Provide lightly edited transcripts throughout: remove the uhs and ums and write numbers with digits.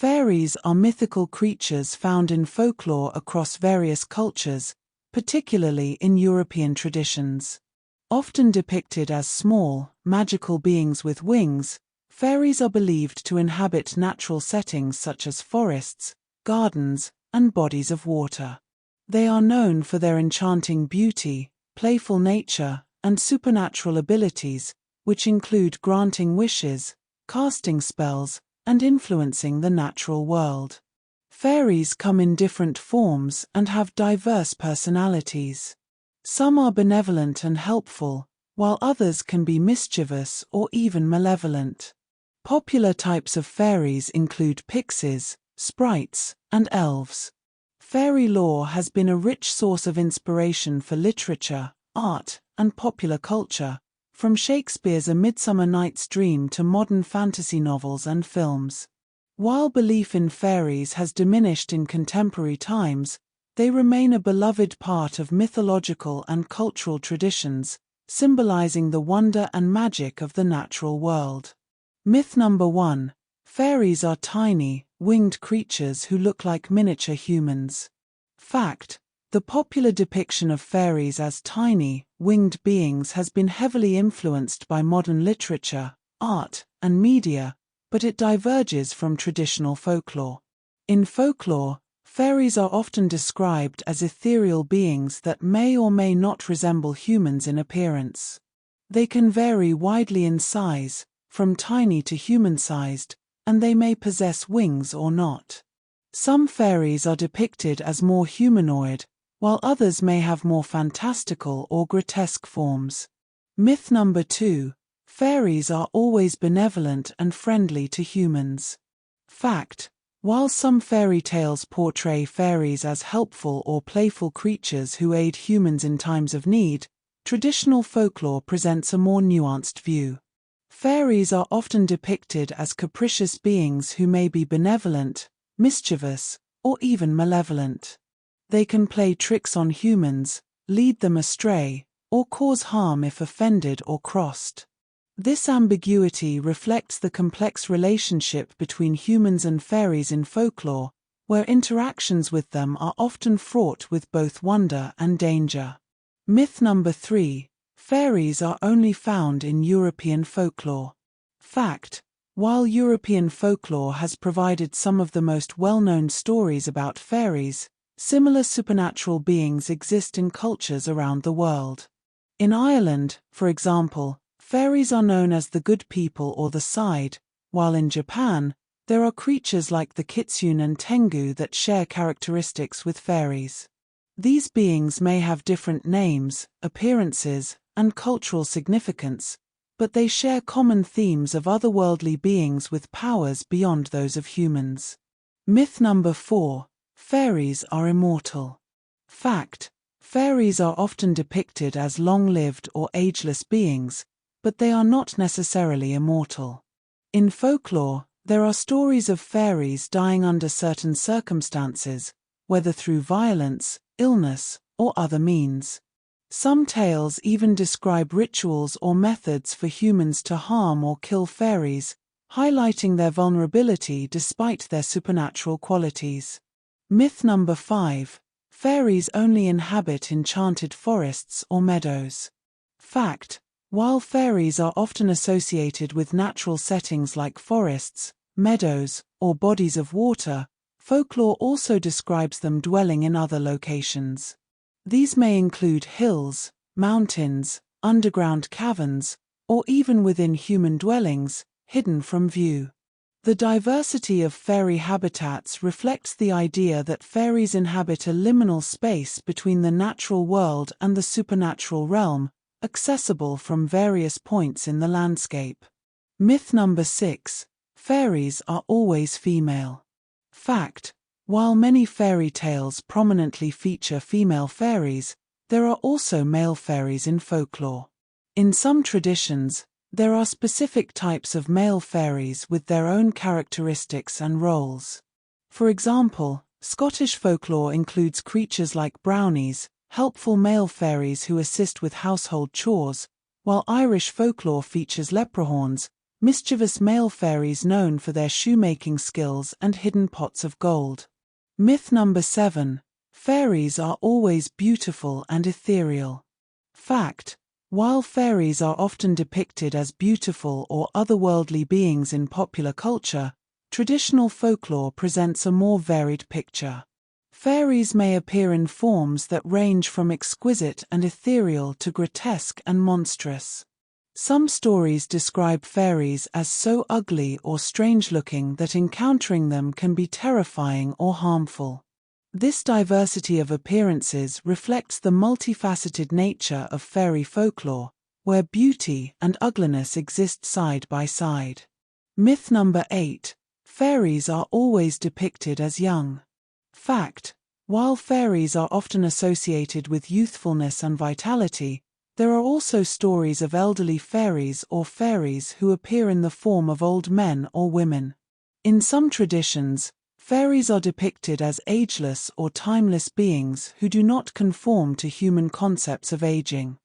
Fairies are mythical creatures found in folklore across various cultures, particularly in European traditions. Often depicted as small, magical beings with wings, fairies are believed to inhabit natural settings such as forests, gardens, and bodies of water. They are known for their enchanting beauty, playful nature, and supernatural abilities, which include granting wishes, casting spells, and influencing the natural world. Fairies come in different forms and have diverse personalities. Some are benevolent and helpful, while others can be mischievous or even malevolent. Popular types of fairies include pixies, sprites, and elves. Fairy lore has been a rich source of inspiration for literature, art, and popular culture, from Shakespeare's A Midsummer Night's Dream to modern fantasy novels and films. While belief in fairies has diminished in contemporary times, they remain a beloved part of mythological and cultural traditions, symbolizing the wonder and magic of the natural world. Myth number 1. Fairies are tiny, winged creatures who look like miniature humans. Fact: the popular depiction of fairies as tiny, winged beings has been heavily influenced by modern literature, art, and media, but it diverges from traditional folklore. In folklore, fairies are often described as ethereal beings that may or may not resemble humans in appearance. They can vary widely in size, from tiny to human-sized, and they may possess wings or not. Some fairies are depicted as more humanoid, while others may have more fantastical or grotesque forms. Myth number 2. Fairies are always benevolent and friendly to humans. Fact: while some fairy tales portray fairies as helpful or playful creatures who aid humans in times of need, traditional folklore presents a more nuanced view. Fairies are often depicted as capricious beings who may be benevolent, mischievous, or even malevolent. They can play tricks on humans, lead them astray, or cause harm if offended or crossed. This ambiguity reflects the complex relationship between humans and fairies in folklore, where interactions with them are often fraught with both wonder and danger. Myth number 3. Fairies are only found in European folklore. Fact: while European folklore has provided some of the most well-known stories about fairies, similar supernatural beings exist in cultures around the world. In Ireland, for example, fairies are known as the good people or the side, while in Japan, there are creatures like the kitsune and tengu that share characteristics with fairies. These beings may have different names, appearances, and cultural significance, but they share common themes of otherworldly beings with powers beyond those of humans. Myth number 4. Fairies are immortal. Fact: fairies are often depicted as long-lived or ageless beings, but they are not necessarily immortal. In folklore, there are stories of fairies dying under certain circumstances, whether through violence, illness, or other means. Some tales even describe rituals or methods for humans to harm or kill fairies, highlighting their vulnerability despite their supernatural qualities. Myth number 5. Fairies only inhabit enchanted forests or meadows. Fact: while fairies are often associated with natural settings like forests, meadows, or bodies of water, folklore also describes them dwelling in other locations. These may include hills, mountains, underground caverns, or even within human dwellings, hidden from view. The diversity of fairy habitats reflects the idea that fairies inhabit a liminal space between the natural world and the supernatural realm, accessible from various points in the landscape. Myth number 6. Fairies are always female. Fact: while many fairy tales prominently feature female fairies, there are also male fairies in folklore. In some traditions, there are specific types of male fairies with their own characteristics and roles. For example, Scottish folklore includes creatures like brownies, helpful male fairies who assist with household chores, while Irish folklore features leprechauns, mischievous male fairies known for their shoemaking skills and hidden pots of gold. Myth number 7. Fairies are always beautiful and ethereal. Fact: while fairies are often depicted as beautiful or otherworldly beings in popular culture, traditional folklore presents a more varied picture. Fairies may appear in forms that range from exquisite and ethereal to grotesque and monstrous. Some stories describe fairies as so ugly or strange-looking that encountering them can be terrifying or harmful. This diversity of appearances reflects the multifaceted nature of fairy folklore, where beauty and ugliness exist side by side. Myth number 8. Fairies are always depicted as young. Fact: while fairies are often associated with youthfulness and vitality, there are also stories of elderly fairies or fairies who appear in the form of old men or women. In some traditions, fairies are depicted as ageless or timeless beings who do not conform to human concepts of aging.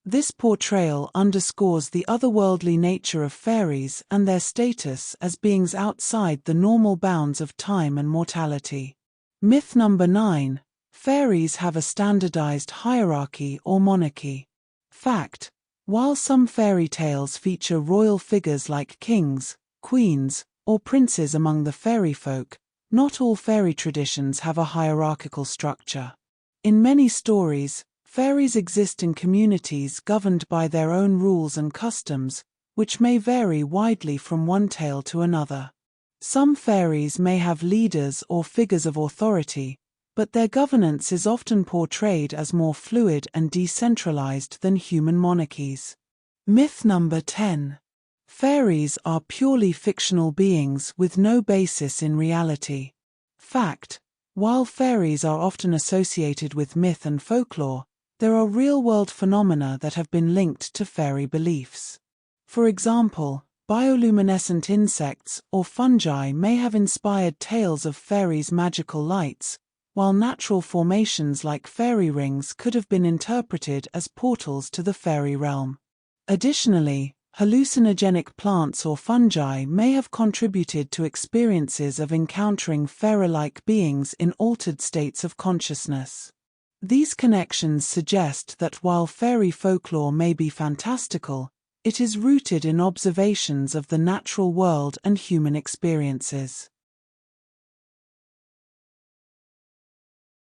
This portrayal underscores the otherworldly nature of fairies and their status as beings outside the normal bounds of time and mortality. Myth number 9. Fairies have a standardized hierarchy or monarchy. Fact: while some fairy tales feature royal figures like kings, queens, or princes among the fairy folk, not all fairy traditions have a hierarchical structure. In many stories, fairies exist in communities governed by their own rules and customs, which may vary widely from one tale to another. Some fairies may have leaders or figures of authority, but their governance is often portrayed as more fluid and decentralized than human monarchies. Myth number 10. Fairies are purely fictional beings with no basis in reality. Fact: while fairies are often associated with myth and folklore, there are real-world phenomena that have been linked to fairy beliefs. For example, bioluminescent insects or fungi may have inspired tales of fairies' magical lights, while natural formations like fairy rings could have been interpreted as portals to the fairy realm. Additionally, hallucinogenic plants or fungi may have contributed to experiences of encountering fairy-like beings in altered states of consciousness. These connections suggest that while fairy folklore may be fantastical, it is rooted in observations of the natural world and human experiences.